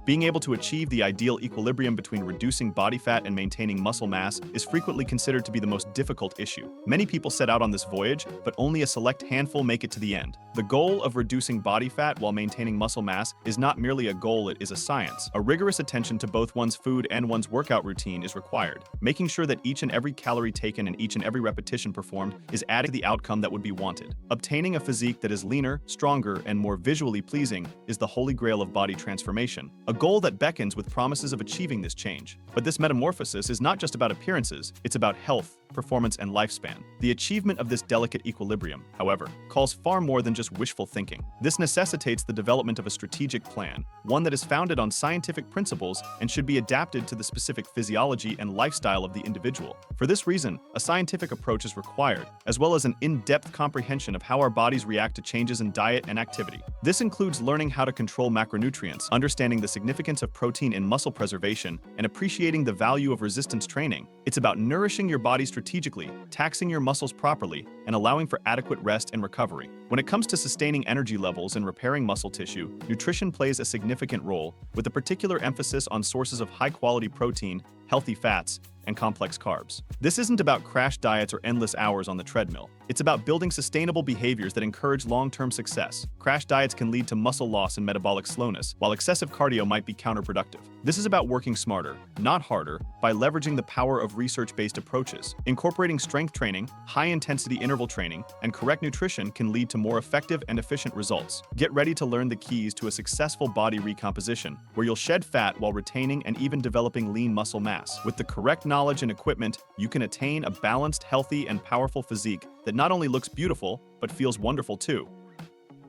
Being able to achieve the ideal equilibrium between reducing body fat and maintaining muscle mass is frequently considered to be the most difficult issue. Many people set out on this voyage, but only a select handful make it to the end. The goal of reducing body fat while maintaining muscle mass is not merely a goal, it is a science. A rigorous attention to both one's food and one's workout routine is required, making sure that each and every calorie taken and each and every repetition performed is adding to the outcome that would be wanted. Obtaining a physique that is leaner, stronger, and more visually pleasing is the holy grail of body transformation, a goal that beckons with promises of achieving this change. But this metamorphosis is not just about appearances, it's about health, performance, and lifespan. The achievement of this delicate equilibrium, however, calls far more than just wishful thinking. This necessitates the development of a strategic plan, one that is founded on scientific principles and should be adapted to the specific physiology and lifestyle of the individual. For this reason, a scientific approach is required, as well as an in-depth comprehension of how our bodies react to changes in diet and activity. This includes learning how to control macronutrients, understanding the significance of protein in muscle preservation, and appreciating the value of resistance training. It's about nourishing your body strategically, taxing your muscles properly, and allowing for adequate rest and recovery. When it comes to sustaining energy levels and repairing muscle tissue, nutrition plays a significant role, with a particular emphasis on sources of high-quality protein, healthy fats, and complex carbs. This isn't about crash diets or endless hours on the treadmill. It's about building sustainable behaviors that encourage long-term success. Crash diets can lead to muscle loss and metabolic slowness, while excessive cardio might be counterproductive. This is about working smarter, not harder, by leveraging the power of research-based approaches. Incorporating strength training, high-intensity interval training, and correct nutrition can lead to more effective and efficient results. Get ready to learn the keys to a successful body recomposition, where you'll shed fat while retaining and even developing lean muscle mass. With the correct knowledge and equipment, you can attain a balanced, healthy, and powerful physique that not only looks beautiful, but feels wonderful too.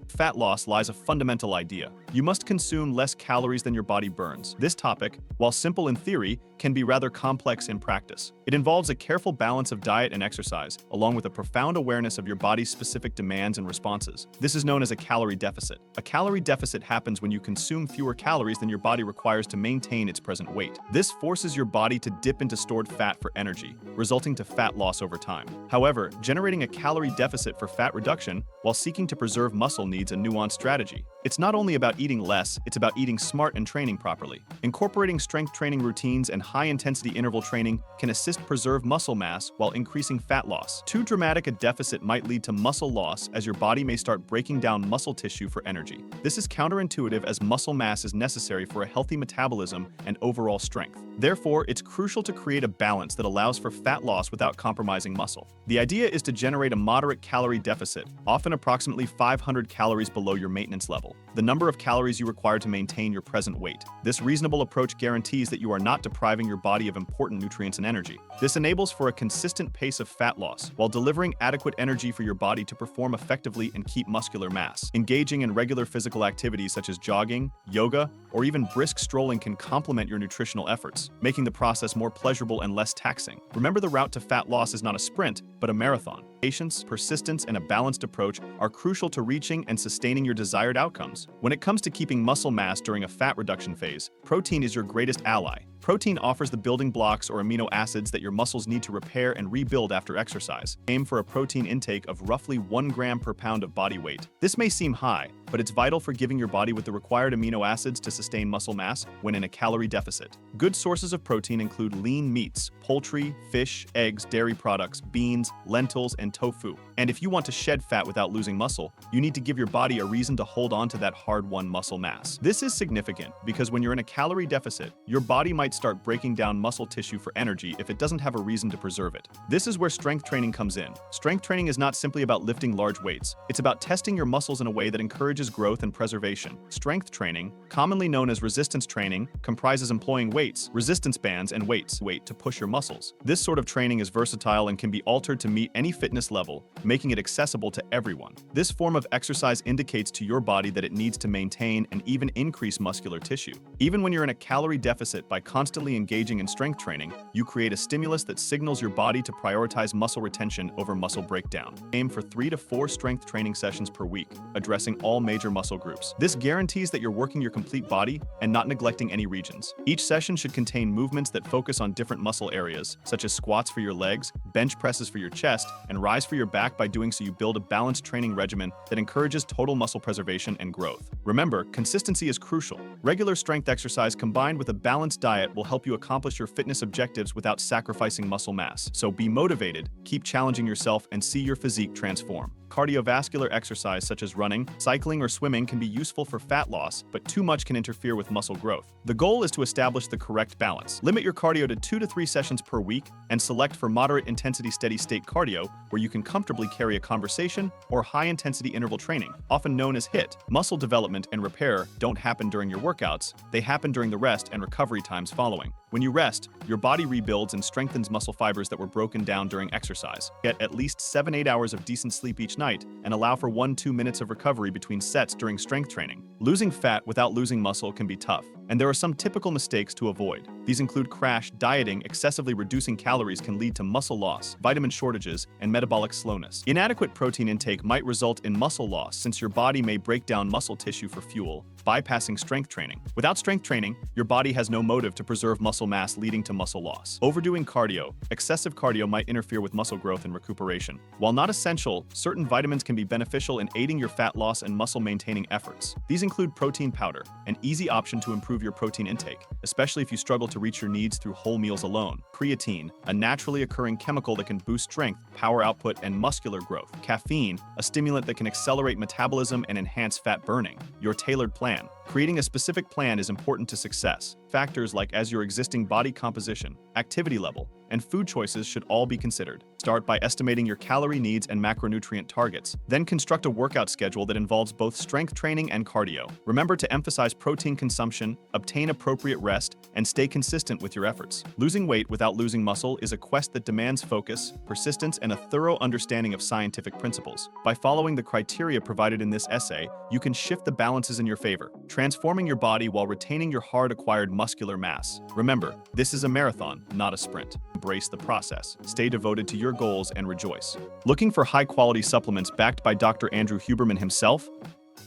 Fat loss lies a fundamental idea. You must consume less calories than your body burns. This topic, while simple in theory, can be rather complex in practice. It involves a careful balance of diet and exercise, along with a profound awareness of your body's specific demands and responses. This is known as a calorie deficit. A calorie deficit happens when you consume fewer calories than your body requires to maintain its present weight. This forces your body to dip into stored fat for energy, resulting to fat loss over time. However, generating a calorie deficit for fat reduction while seeking to preserve muscle needs a nuanced strategy. It's not only about eating less, it's about eating smart and training properly. Incorporating strength training routines and high-intensity interval training can assist preserve muscle mass while increasing fat loss. Too dramatic a deficit might lead to muscle loss, as your body may start breaking down muscle tissue for energy. This is counterintuitive, as muscle mass is necessary for a healthy metabolism and overall strength. Therefore, it's crucial to create a balance that allows for fat loss without compromising muscle. The idea is to generate a moderate calorie deficit, often approximately 500 calories below your maintenance level, the number of calories you require to maintain your present weight. This reasonable approach guarantees that you are not depriving your body of important nutrients and energy. This enables for a consistent pace of fat loss, while delivering adequate energy for your body to perform effectively and keep muscular mass. Engaging in regular physical activities such as jogging, yoga, or even brisk strolling can complement your nutritional efforts, making the process more pleasurable and less taxing. Remember, the route to fat loss is not a sprint, but a marathon. Patience, persistence, and a balanced approach are crucial to reaching and sustaining your desired outcomes. When it comes to keeping muscle mass during a fat reduction phase, protein is your greatest ally. Protein offers the building blocks or amino acids that your muscles need to repair and rebuild after exercise. Aim for a protein intake of roughly 1 gram per pound of body weight. This may seem high, but it's vital for giving your body with the required amino acids to sustain muscle mass when in a calorie deficit. Good sources of protein include lean meats, poultry, fish, eggs, dairy products, beans, lentils, and tofu. And if you want to shed fat without losing muscle, you need to give your body a reason to hold on to that hard-won muscle mass. This is significant because when you're in a calorie deficit, your body might start breaking down muscle tissue for energy if it doesn't have a reason to preserve it. This is where strength training comes in. Strength training is not simply about lifting large weights. It's about testing your muscles in a way that encourages growth and preservation. Strength training, commonly known as resistance training, comprises employing weights, resistance bands, and weight to push your muscles. This sort of training is versatile and can be altered to meet any fitness level, making it accessible to everyone. This form of exercise indicates to your body that it needs to maintain and even increase muscular tissue. Even when you're in a calorie deficit, by constantly engaging in strength training, you create a stimulus that signals your body to prioritize muscle retention over muscle breakdown. Aim for 3 to 4 strength training sessions per week, addressing all major muscle groups. This guarantees that you're working your complete body and not neglecting any regions. Each session should contain movements that focus on different muscle areas, such as squats for your legs, bench presses for your chest, and rise for your back. By doing so, you build a balanced training regimen that encourages total muscle preservation and growth. Remember, consistency is crucial. Regular strength exercise combined with a balanced diet will help you accomplish your fitness objectives without sacrificing muscle mass. So be motivated, keep challenging yourself, and see your physique transform. Cardiovascular exercise such as running, cycling, or swimming can be useful for fat loss, but too much can interfere with muscle growth. The goal is to establish the correct balance. Limit your cardio to 2 to 3 sessions per week and select for moderate intensity steady-state cardio where you can comfortably carry a conversation or high-intensity interval training, often known as HIIT. Muscle development and repair don't happen during your workouts, they happen during the rest and recovery times following. When you rest, your body rebuilds and strengthens muscle fibers that were broken down during exercise. Get at least 7-8 hours of decent sleep each night and allow for 1-2 minutes of recovery between sets during strength training. Losing fat without losing muscle can be tough, and there are some typical mistakes to avoid. These include crash dieting. Excessively reducing calories can lead to muscle loss, vitamin shortages, and metabolic slowness. Inadequate protein intake might result in muscle loss since your body may break down muscle tissue for fuel, bypassing strength training. Without strength training, your body has no motive to preserve muscle mass, leading to muscle loss. Overdoing cardio. Excessive cardio might interfere with muscle growth and recuperation. While not essential, certain vitamins can be beneficial in aiding your fat loss and muscle maintaining efforts. These include protein powder, an easy option to improve your protein intake, especially if you struggle to reach your needs through whole meals alone. Creatine, a naturally occurring chemical that can boost strength, power output, and muscular growth. Caffeine, a stimulant that can accelerate metabolism and enhance fat burning. Your tailored plan. Creating a specific plan is important to success. Factors like as your existing body composition, activity level, and food choices should all be considered. Start by estimating your calorie needs and macronutrient targets. Then construct a workout schedule that involves both strength training and cardio. Remember to emphasize protein consumption, obtain appropriate rest, and stay consistent with your efforts. Losing weight without losing muscle is a quest that demands focus, persistence, and a thorough understanding of scientific principles. By following the criteria provided in this essay, you can shift the balances in your favor, transforming your body while retaining your hard-acquired muscular mass. Remember, this is a marathon, not a sprint. Embrace the process. Stay devoted to your goals and rejoice. Looking for high-quality supplements backed by Dr. Andrew Huberman himself?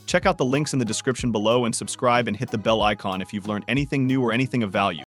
Check out the links in the description below and subscribe and hit the bell icon if you've learned anything new or anything of value.